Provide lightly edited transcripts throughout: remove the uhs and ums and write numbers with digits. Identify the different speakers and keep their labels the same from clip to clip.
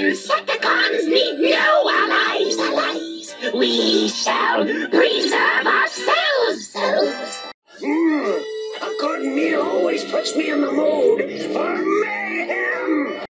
Speaker 1: Insecticons need no allies. We shall preserve ourselves. A good meal always puts me in the mood for mayhem.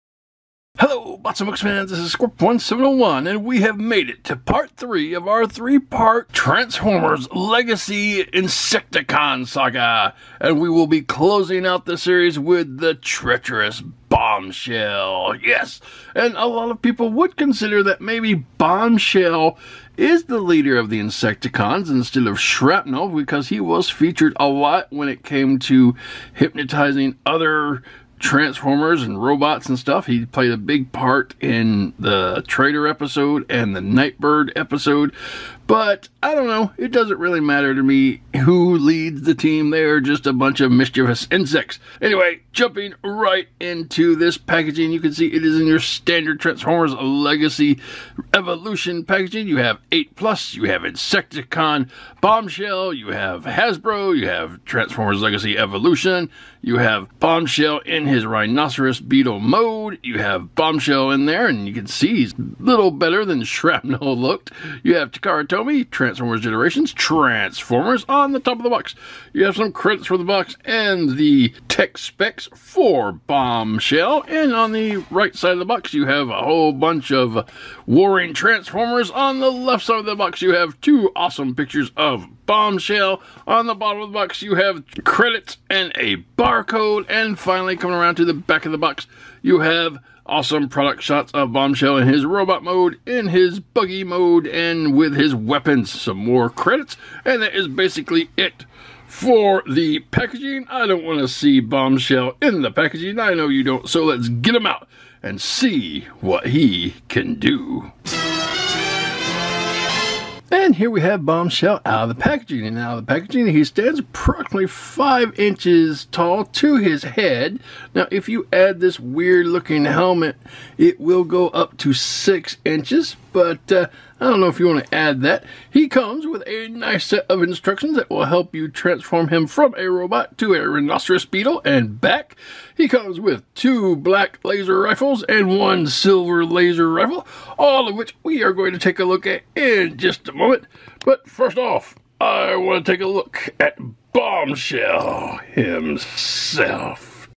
Speaker 2: Hello, Bots and Books fans, this is Scorp1701, and we have made it to part 3 of our 3-part Transformers Legacy Inecticon saga. And we will be closing out the series with the treacherous Bombshell. Yes, and a lot of people would consider that maybe Bombshell is the leader of the Inecticons instead of Shrapnel, because he was featured a lot when it came to hypnotizing other Transformers and robots and stuff. He played a big part in the Trader episode and the Nightbird episode, but I don't know, it doesn't really matter to me who leads the team. They're just a bunch of mischievous insects. Anyway, jumping right into this packaging, you can see it is in your standard Transformers Legacy Evolution packaging. You have 8+, you have Inecticon Bombshell, you have Hasbro, you have Transformers Legacy Evolution, you have Bombshell in his Rhinoceros Beetle mode, you have Bombshell in there, and you can see he's a little better than Shrapnel looked. You have Takara Tomy, Transformers Generations, Transformers on the top of the box. You have some credits for the box and the tech specs for Bombshell, and on the right side of the box you have a whole bunch of warring Transformers. On the left side of the box you have 2 awesome pictures of Bombshell. On the bottom of the box you have credits and a barcode, and finally coming around to the back of the box you have awesome product shots of Bombshell in his robot mode, in his buggy mode, and with his weapons. Some more credits, and that is basically it for the packaging. I don't want to see Bombshell in the packaging. I know you don't, so let's get him out and see what he can do. And here we have Bombshell out of the packaging. And out of the packaging, he stands approximately 5 inches tall to his head. Now, if you add this weird looking helmet, it will go up to 6 inches. But I don't know if you want to add that. He comes with a nice set of instructions that will help you transform him from a robot to a Rhinoceros Beetle and back. He comes with 2 black laser rifles and 1 silver laser rifle, all of which we are going to take a look at in just a moment. But first off, I want to take a look at Bombshell himself.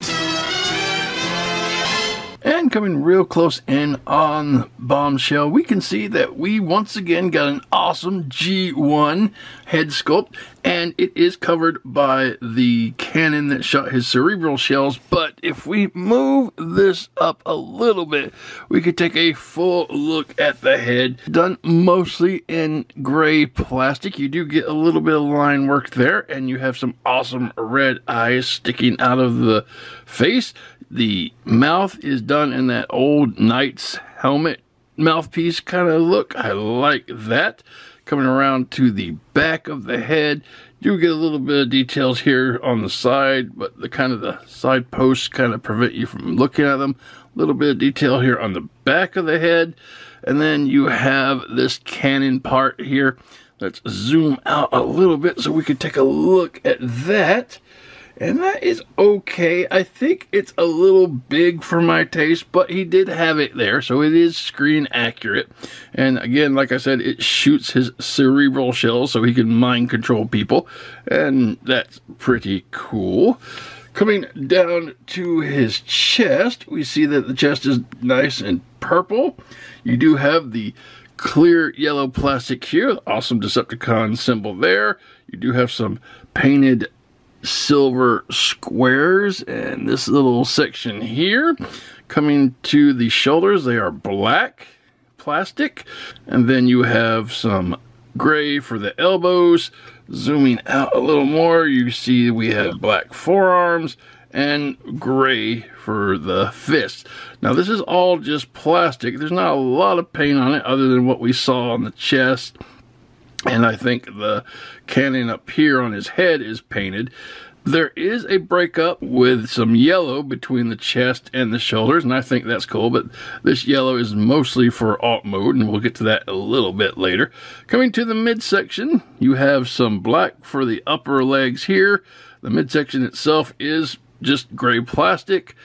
Speaker 2: And coming real close in on Bombshell, we can see that we once again got an awesome G1 head sculpt, and it is covered by the cannon that shot his cerebral shells. But if we move this up a little bit, we could take a full look at the head, done mostly in gray plastic. You do get a little bit of line work there, and you have some awesome red eyes sticking out of the face. The mouth is done in that old Knight's helmet mouthpiece kind of look. I like that. Coming around to the back of the head, you get a little bit of details here on the side, but the side posts kind of prevent you from looking at them. A little bit of detail here on the back of the head, and then you have this cannon part here. Let's zoom out a little bit so we can take a look at that. And that is okay. I think it's a little big for my taste, but he did have it there, so it is screen accurate. And again, like I said, it shoots his cerebral shells so he can mind control people, and that's pretty cool. Coming down to his chest, we see that the chest is nice and purple. You do have the clear yellow plastic here, awesome Decepticon symbol there. You do have some painted silver squares and this little section here. Coming to the shoulders, they are black plastic, and then you have some gray for the elbows. Zooming out a little more, you see we have black forearms and gray for the fists. Now this is all just plastic. There's not a lot of paint on it other than what we saw on the chest. And I think the cannon up here on his head is painted. There is a breakup with some yellow between the chest and the shoulders, and I think that's cool, but this yellow is mostly for alt mode, and we'll get to that a little bit later. Coming to the midsection, you have some black for the upper legs here. The midsection itself is just gray plastic.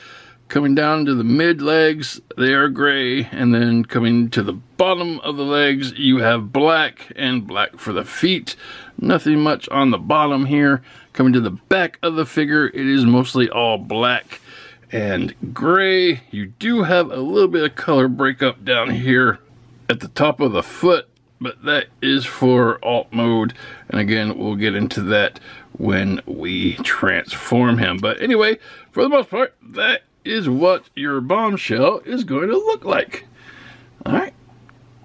Speaker 2: Coming down to the mid legs, they are gray, and then coming to the bottom of the legs, you have black, and black for the feet. Nothing much on the bottom here. Coming to the back of the figure, it is mostly all black and gray. You do have a little bit of color breakup down here at the top of the foot, but that is for alt mode, and again, we'll get into that when we transform him. But anyway, for the most part, that is what your Bombshell is going to look like. Alright,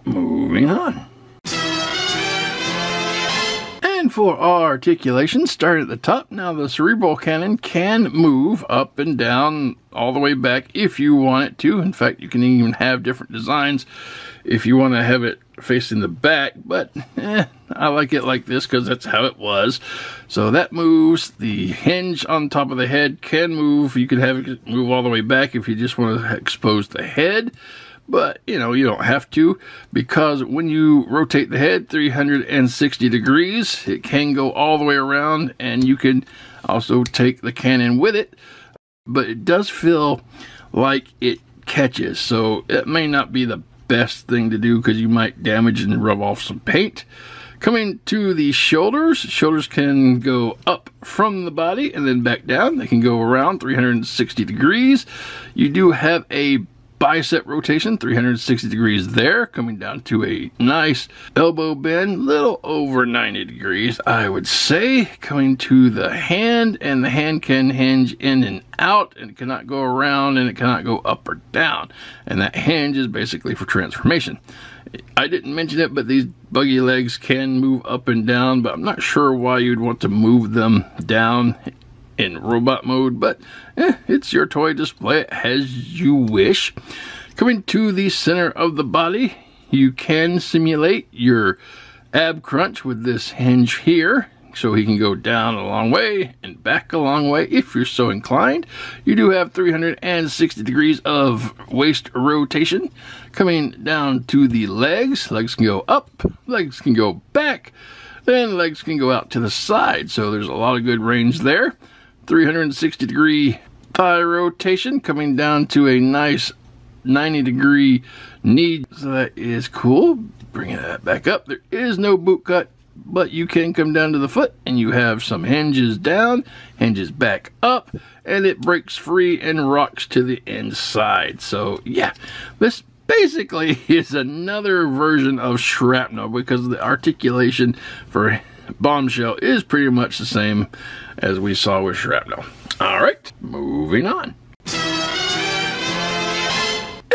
Speaker 2: moving on. And for our articulation, start at the top. Now the cerebral cannon can move up and down all the way back if you want it to. In fact, you can even have different designs if you want to have it facing the back, but I like it like this because that's how it was. So that moves. The hinge on top of the head can move. You can have it move all the way back if you just want to expose the head. But, you know, you don't have to, because when you rotate the head 360 degrees, it can go all the way around, and you can also take the cannon with it. But it does feel like it catches, so it may not be the best thing to do because you might damage and rub off some paint. Coming to the shoulders, shoulders can go up from the body and then back down. They can go around 360 degrees. You do have a bicep rotation, 360 degrees there, coming down to a nice elbow bend, little over 90 degrees, I would say. Coming to the hand, and the hand can hinge in and out, and it cannot go around, and it cannot go up or down. And that hinge is basically for transformation. I didn't mention it, but these buggy legs can move up and down, but I'm not sure why you'd want to move them down in robot mode, but it's your toy. Display it as you wish. Coming to the center of the body, you can simulate your ab crunch with this hinge here, so he can go down a long way and back a long way if you're so inclined. You do have 360 degrees of waist rotation. Coming down to the legs, legs can go up, legs can go back, then legs can go out to the side, so there's a lot of good range there. 360 degree thigh rotation, coming down to a nice 90 degree knee. So that is cool. Bringing that back up. There is no boot cut, but you can come down to the foot and you have some hinges down, hinges back up, and it breaks free and rocks to the inside. So yeah, this basically is another version of Shrapnel, because the articulation for Bombshell is pretty much the same as we saw with Shrapnel. Alright, moving on.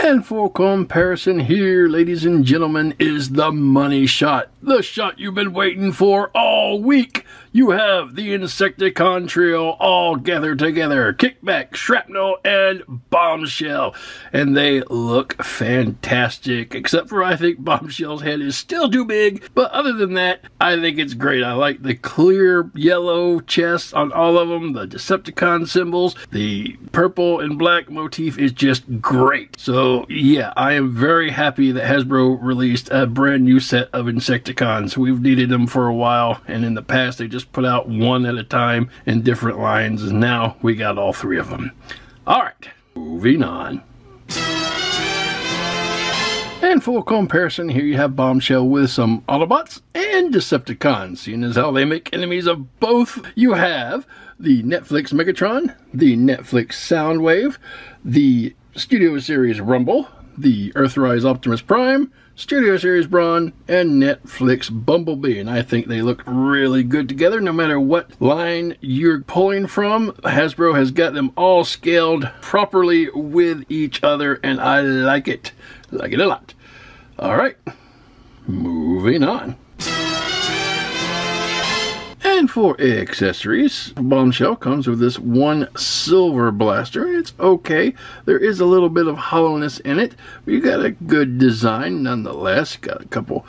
Speaker 2: And for comparison here, ladies and gentlemen, is the money shot. The shot you've been waiting for all week. You have the Inecticon trio all gathered together. Kickback, Shrapnel, and Bombshell. And they look fantastic. Except for I think Bombshell's head is still too big. But other than that, I think it's great. I like the clear yellow chest on all of them. The Decepticon symbols. The purple and black motif is just great. So yeah, I am very happy that Hasbro released a brand new set of Inecticons. We've needed them for a while, and in the past they just put out one at a time in different lines, and now we got all three of them. Alright, moving on. And for comparison, here you have Bombshell with some Autobots and Decepticons. Seeing as how they make enemies of both, you have the Netflix Megatron, the Netflix Soundwave, the Studio Series Rumble, the Earthrise Optimus Prime, Studio Series Brawn, and Netflix Bumblebee. And I think they look really good together no matter what line you're pulling from. Hasbro has got them all scaled properly with each other, and I like it. I like it a lot. Alright, moving on. And for accessories, Bombshell comes with this one silver blaster. It's okay. There is a little bit of hollowness in it, but you got a good design nonetheless. Got a couple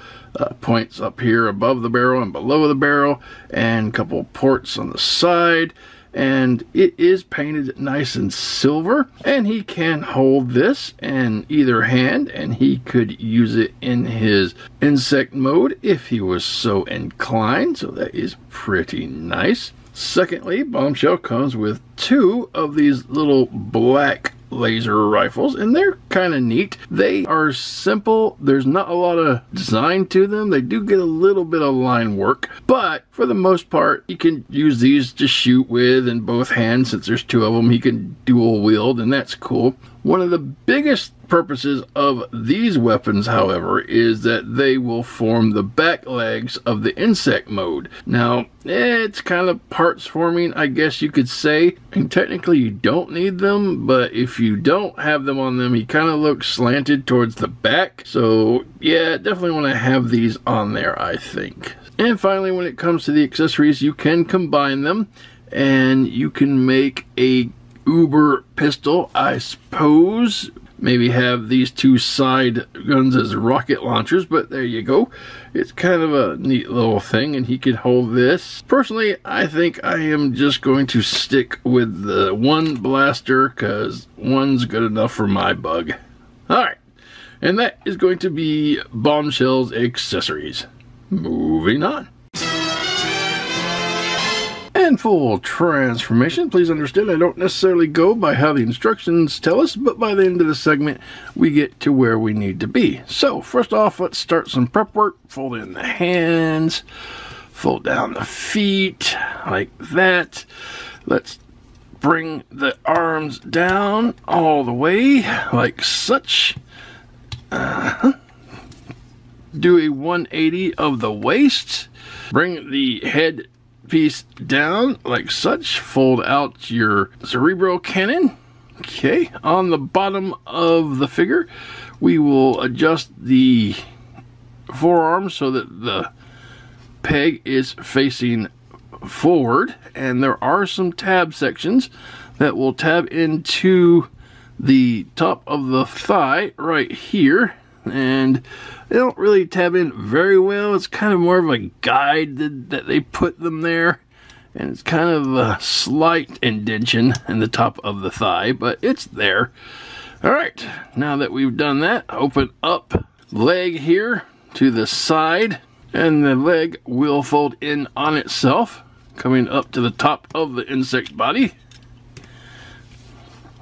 Speaker 2: points up here above the barrel and below the barrel, and a couple ports on the side. And it is painted nice and silver, and he can hold this in either hand, and he could use it in his insect mode if he was so inclined, so that is pretty nice. Secondly, Bombshell comes with two of these little black laser rifles, and they're kind of neat. They are simple. There's not a lot of design to them. They do get a little bit of line work, but for the most part, you can use these to shoot with in both hands. Since there's two of them, he can dual wield, and that's cool. One of the biggest purposes of these weapons, however, is that they will form the back legs of the insect mode. Now, it's kind of parts forming, I guess you could say, and technically you don't need them, but if you don't have them on them, he kind of looks slanted towards the back. So yeah, definitely want to have these on there, I think. And finally, when it comes to the accessories, you can combine them and you can make a Uber pistol, I suppose. Maybe have these two side guns as rocket launchers, but there you go. It's kind of a neat little thing, and he could hold this. Personally, I think I am just going to stick with the one blaster, because one's good enough for my bug. Alright, and that is going to be Bombshell's accessories. Moving on. And full transformation. Please understand, I don't necessarily go by how the instructions tell us, but by the end of the segment, we get to where we need to be. So, first off, let's start some prep work. Fold in the hands, fold down the feet, like that. Let's bring the arms down all the way, like such. Do a 180 of the waist. Bring the head piece down like such. Fold out your cerebral cannon. Okay, on the bottom of the figure, we will adjust the forearm so that the peg is facing forward, and there are some tab sections that will tab into the top of the thigh right here, and they don't really tab in very well. It's kind of more of a guide that they put them there, and it's kind of a slight indentation in the top of the thigh, but it's there. Alright, now that we've done that, open up leg here to the side, and the leg will fold in on itself, coming up to the top of the insect body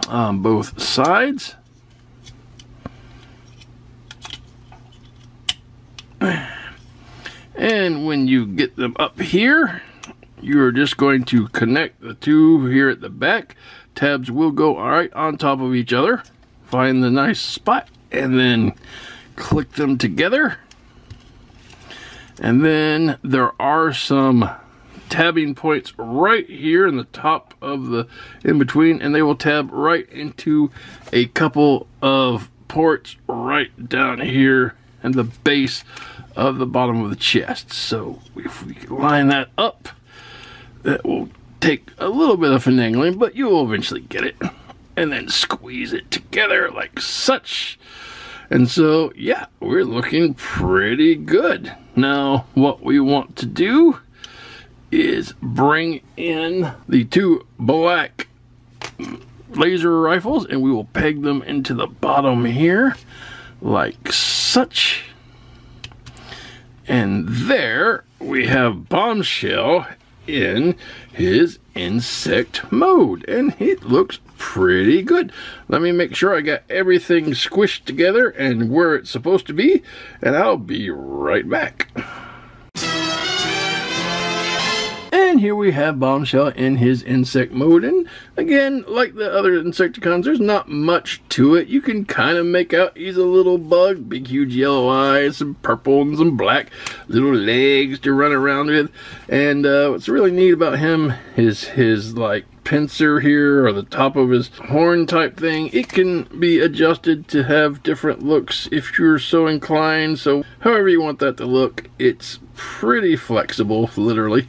Speaker 2: on both sides. And when you get them up here, you're just going to connect the two here at the back. Tabs will go right on top of each other. Find the nice spot and then click them together. And then there are some tabbing points right here in the top of the in between, and they will tab right into a couple of ports right down here and the base of the bottom of the chest. So if we can line that up, that will take a little bit of finagling, but you will eventually get it. And then squeeze it together like such. And so, yeah, we're looking pretty good. Now, what we want to do is bring in the two black laser rifles, and we will peg them into the bottom here like such. And there we have Bombshell in his insect mode, and it looks pretty good. Let me make sure I got everything squished together and where it's supposed to be, and I'll be right back. And here we have Bombshell in his insect mode, and again, like the other Inecticons, there's not much to it. You can kind of make out he's a little bug, big huge yellow eyes, some purple and some black, little legs to run around with. And what's really neat about him is his like pincer here, or the top of his horn type thing. It can be adjusted to have different looks if you're so inclined. So however you want that to look, it's pretty flexible, literally.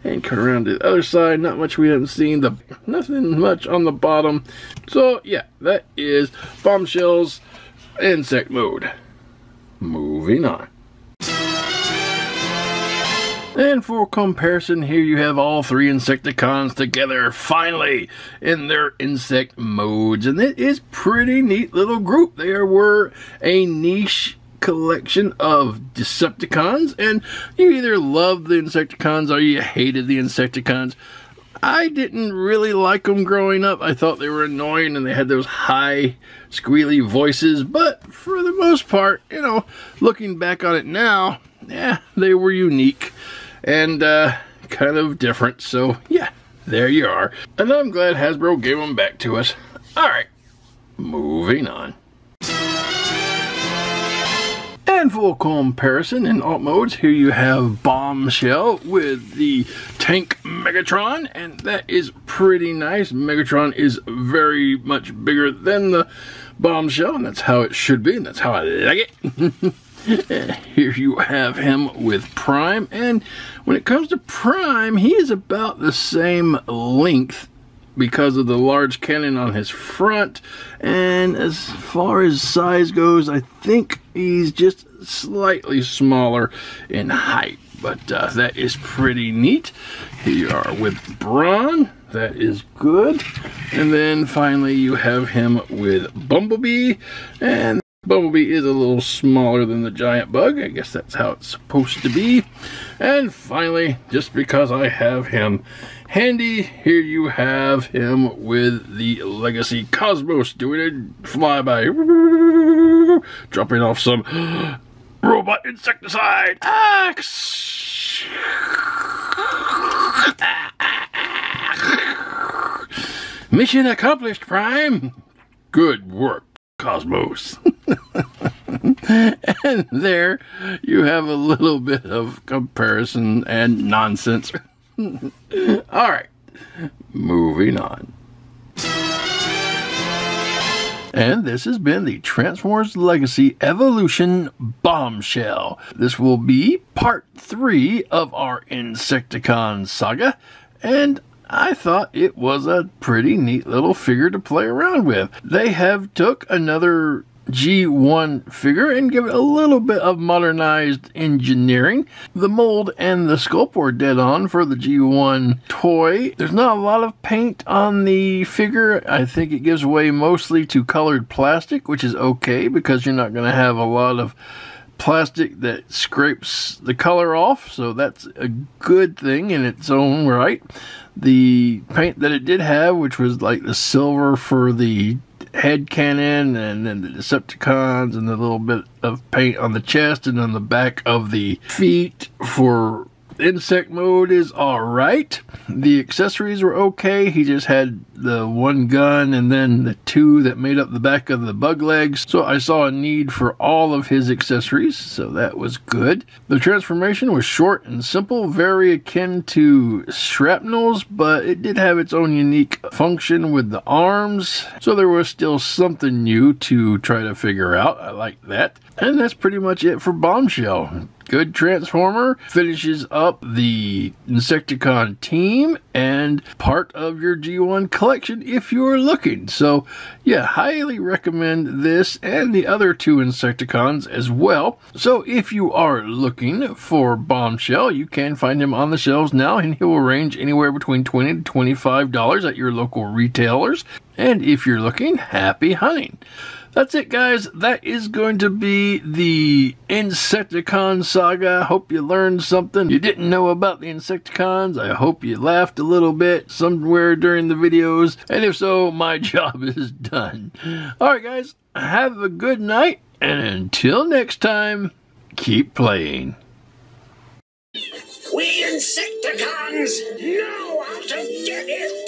Speaker 2: And come around to the other side, not much we haven't seen, nothing much on the bottom. So yeah, that is Bombshell's insect mode. Moving on. And for comparison, here you have all three Inecticons together, finally, in their insect modes. And it is pretty neat little group. They were a niche collection of Decepticons, and you either loved the Inecticons or you hated the Insecticons. I didn't really like them growing up. I thought they were annoying and they had those high, squealy voices. But for the most part, you know, looking back on it now, yeah, they were unique and kind of different. So, yeah, there you are. And I'm glad Hasbro gave them back to us. All right, moving on. And full comparison in alt modes, here you have Bombshell with the tank Megatron, and that is pretty nice. Megatron is very much bigger than the Bombshell, and that's how it should be, and that's how I like it. Here you have him with Prime, and when it comes to Prime, he is about the same length because of the large cannon on his front, and as far as size goes, I think he's just slightly smaller in height, but that is pretty neat. Here you are with Brawn, that is good, and then finally you have him with Bumblebee, and Bumblebee is a little smaller than the giant bug. I guess that's how it's supposed to be. And finally, just because I have him handy, here you have him with the Legacy Cosmos doing a flyby, dropping off some robot insecticide. Mission accomplished, Prime. Good work, Cosmos. And there you have a little bit of comparison and nonsense. Alright, moving on. And this has been the Transformers Legacy Evolution Bombshell. This will be part 3 of our Inecticon saga, and I thought it was a pretty neat little figure to play around with. They have took another G1 figure and give it a little bit of modernized engineering. The mold and the sculpt were dead on for the G1 toy. There's not a lot of paint on the figure. I think it gives way mostly to colored plastic, which is okay because you're not going to have a lot of plastic that scrapes the color off, so that's a good thing in its own right. The paint that it did have, which was like the silver for the head cannon and then the Decepticons and the little bit of paint on the chest and on the back of the feet for insect mode, is alright. The accessories were okay. He just had the one gun and then the two that made up the back of the bug legs, so I saw a need for all of his accessories, so that was good. The transformation was short and simple, very akin to Shrapnel's, but it did have its own unique function with the arms, so there was still something new to try to figure out. I like that. And that's pretty much it for Bombshell. Good Transformer, finishes up the Inecticon team and part of your G1 collection if you're looking. So yeah, highly recommend this and the other two Inecticons as well. So if you are looking for Bombshell, you can find him on the shelves now, and he will range anywhere between $20 to $25 at your local retailers. And if you're looking, happy hunting. That's it, guys. That is going to be the Inecticon saga. Hope you learned something you didn't know about the Inecticons. I hope you laughed a little bit somewhere during the videos. And if so, my job is done. Alright, guys. Have a good night. And until next time, keep playing.
Speaker 1: We Insecticons know how to get it!